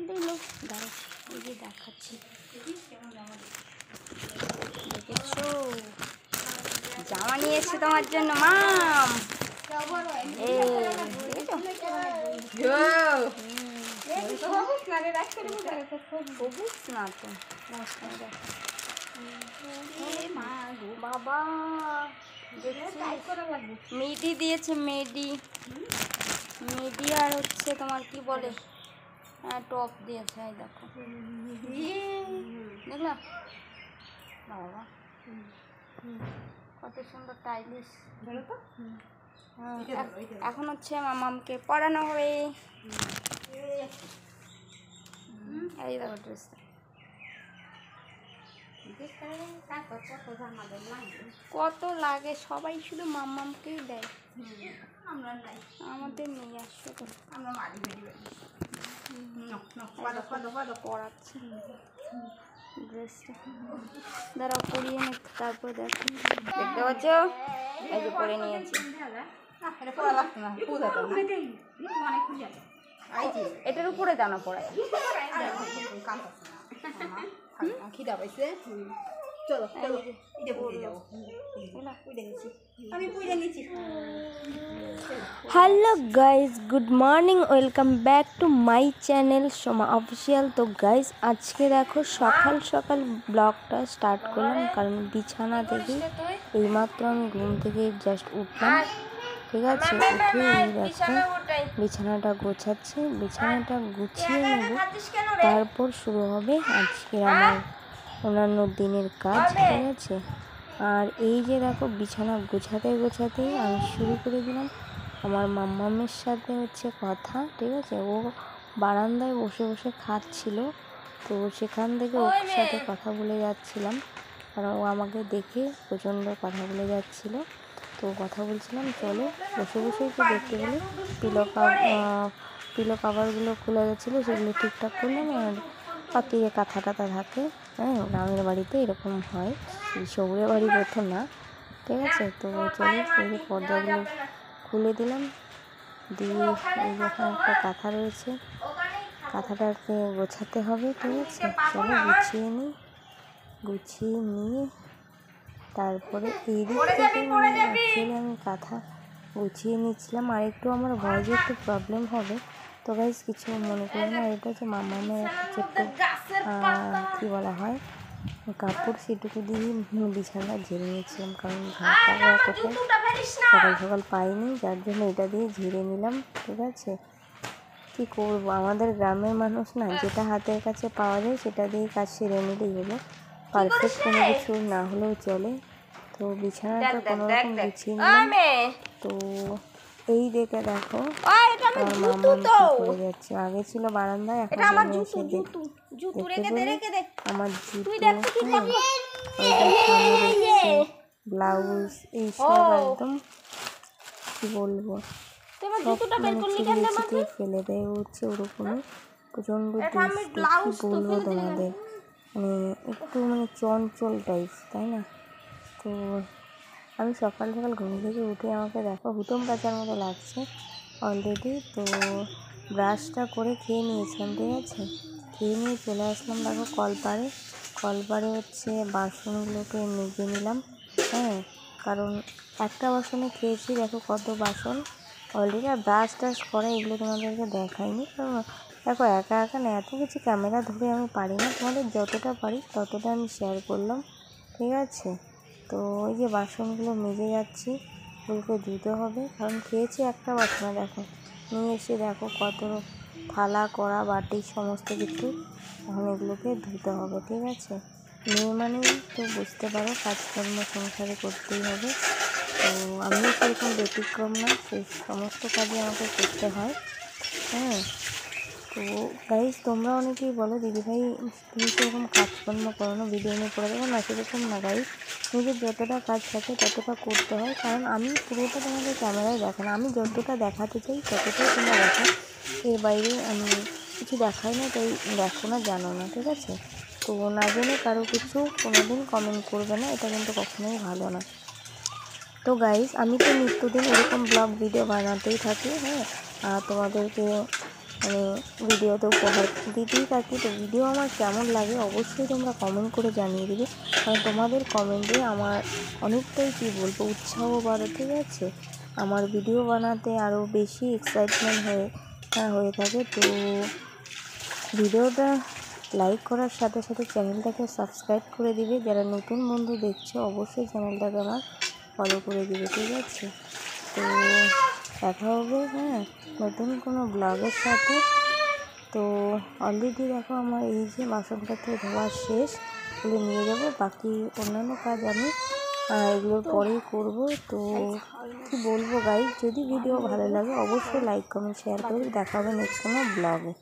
দিল। দাঁড়া, এই যে দেখাচ্ছি, দেখেছো জামা নিয়েছে তোমার জন্য মাম। বাবা মেডি দিয়েছে, মেডি আর হচ্ছে তোমার কি বলে টপ দিয়েছে। এই দেখো দেখলা বাবা কত সুন্দর টাইলিশ। এখন হচ্ছে মামামকে পড়ানো হবে। এই দেখো ড্রেসটা কত লাগে, সবাই শুধু মামামকেই দেয়, আমাদের নিয়ে আসছে তো পড়াচ্ছে ড্রেসটা। দাঁড়াও পরিয়ে নে, তারপর দেখো, দেখতে পাচ্ছ এই যে পরে নিয়েছি। এটার উপরে জানা পড়ায় খিদা পাইছে। চলো hello guys, good morning, welcome back to my channel Soma official. তো গাইজ আজকে দেখো সকাল সকাল ব্লগটা স্টার্ট করলাম, কারণ বিছানা থেকে এইমাত্র আমি ঘুম থেকে জাস্ট উঠলাম, ঠিক আছে। উঠে এই দেখো বিছানাটা গোছাচ্ছি, বিছানাটা গুছিয়ে নেব, তারপর শুরু হবে আজকে আমার অন্যান্য দিনের কাজ, ঠিক আছে। আর এই যে দেখো বিছানা গোছাতে গোছাতেই আমি শুরু করে দিলাম আমার মাম্মামের সাথে হচ্ছে কথা, ঠিক আছে। ও বারান্দায় বসে বসে খাচ্ছিল, তো সেখান থেকে ওর সাথে কথা বলে যাচ্ছিলাম, কারণ ও আমাকে দেখে প্রচণ্ড কথা বলে যাচ্ছিলো। তো কথা বলছিলাম, চলো বসে বসেই তো দেখতে গেলে পিলো কাভারগুলো খুলে যাচ্ছিলো, সেগুলো ঠিকঠাক করলাম। আর বাকি যে কাঁথা টাথা থাকে, হ্যাঁ গ্রামের বাড়িতে এরকম হয়, শহুরে বাড়ি প্রথম না, ঠিক আছে। তো চলো এই যে পর্দাগুলো খুলে দিলাম, দিয়ে এই যখন একটা কাঁথা রয়েছে, কাঁথাটাকে গোছাতে হবে, ঠিক আছে। চলো গুছিয়ে নিয়ে তারপরে এই দিক থেকে অ্যাকচুয়ালি আমি কাঁথা গুছিয়ে নিচ্ছিলাম। আর একটু আমার ভয়েসে একটু প্রবলেম হবে, তো গাইজ কিছু মনে করি না। এটা হচ্ছে মামামের একটা ছোট্ট কী বলা হয় কাপড়, সেটুকু দিয়ে বিছানা ঝেড়ে নিয়েছিলাম, কারণ ঘাটটা কোথায় সকাল সকাল পাইনি, যার জন্য এটা দিয়ে ঝেড়ে নিলাম, ঠিক আছে। কী করবো, আমাদের গ্রামের মানুষ না, যেটা হাতের কাছে পাওয়া যায় সেটা দিয়েই কাজ সেরে নিলেই হলো, পারফেক্ট কোনো কিছু না হলেও চলে। তো বিছানাটা কোনো রকম গুছিয়ে নিলাম। তো এই দেখে দেখো আমার মামা করে যাচ্ছে, আগে ছিল বারান্দায়, এখন এসে দেখতে পেলে আমার জুতো, ব্লাউজ, এইসব একদম কি বলবো সব মানে চিড়িয়ে ফেলে দেয়, হচ্ছে ওরকমই প্রচণ্ড দুষ্টু, কি বলবো তোমাদের, মানে একটু মানে চঞ্চল টাইপ, তাই না। তো আমি সকাল সকাল ঘুম থেকে উঠে আমাকে দেখো হুতুম পাচার মতো লাগছে অলরেডি। তো ব্রাশটা করে খেয়ে নিয়েছিলাম, ঠিক আছে। খেয়ে নিয়ে চলে আসলাম দেখো কলপাড়ে হচ্ছে বাসনগুলোকে মেজে নিলাম, হ্যাঁ, কারণ একটা বাসনে খেয়েছি, দেখো কত বাসন অলরেডি। আর ব্রাশ টাশ করা এগুলো তোমাদেরকে দেখাইনি, কারণ দেখো একা একা না এত কিছু ক্যামেরা ধরে আমি পারি না, তোমাদের যতটা পারি ততটা আমি শেয়ার করলাম, ঠিক আছে। তো ওই যে বাসনগুলো মেজে যাচ্ছি, ওগুলোকে ধুতে হবে, কারণ খেয়েছি একটা বাসনে, দেখো নিয়ে এসে দেখো কত থালা কড়া বাটি সমস্ত কিছু, এখন এগুলোকে ধুতে হবে, ঠিক আছে। মেয়ে মানেই তো বুঝতে পারো কাজকর্ম সংসারে করতেই হবে, তো আমিও সেরকম ব্যতিক্রম না, সেই সমস্ত কাজই আমাকে করতে হয়, হ্যাঁ। তো গাইজ তোমরা অনেকেই বলো দিদিভাই তুমি সেরকম কাজকর্ম করো না, ভিডিও নিয়ে করে দেবো না, সেরকম না গাইজ, নিজের যতটা কাজ থাকে ততটা করতে হয়, কারণ আমি পুরোটা তোমাদের ক্যামেরায় দেখো না, আমি যতটা দেখাতে চাই ততটাই তোমরা দেখো, এর বাইরে আমি কিছু দেখাই না, তাই দেখো না, জানো না, ঠিক আছে। তো না জেনে কারো কিছু কোনোদিন কমেন্ট করবে না, এটা কিন্তু কখনোই ভালো না। তো গাইজ আমি তো নিত্যদিন এরকম ব্লগ ভিডিও বানাতেই থাকি, হ্যাঁ, তোমাদেরকে মানে ভিডিওতে উপহার দিতেই থাকি। তো ভিডিও আমার কেমন লাগে অবশ্যই তোমরা কমেন্ট করে জানিয়ে দেবে, কারণ তোমাদের কমেন্টে আমার অনেকটাই কী বলবো উৎসাহ বাড়ে, ঠিক আছে, আমার ভিডিও বানাতে আরও বেশি এক্সাইটমেন্ট হয়ে থাকে। তো ভিডিওটা লাইক করার সাথে সাথে চ্যানেলটাকে সাবস্ক্রাইব করে দিবে, যারা নতুন বন্ধু দেখছো অবশ্যই চ্যানেলটাকে আমার ফলো করে দিবে, ঠিক আছে। তো দেখা হবে নতুন কোনো ব্লগের সাথে। তো অলরেডি দেখো আমার এই যে বাসনপত্র ধোয়া শেষ, এগুলো নিয়ে যাবো, বাকি অন্যান্য কাজ আমি এগুলোর পরেই করব। তো কি বলবো গাইস, যদি ভিডিও ভালো লাগে অবশ্যই লাইক কমেন্ট শেয়ার করে দেখা হবে নেক্সট কোনো ব্লগে।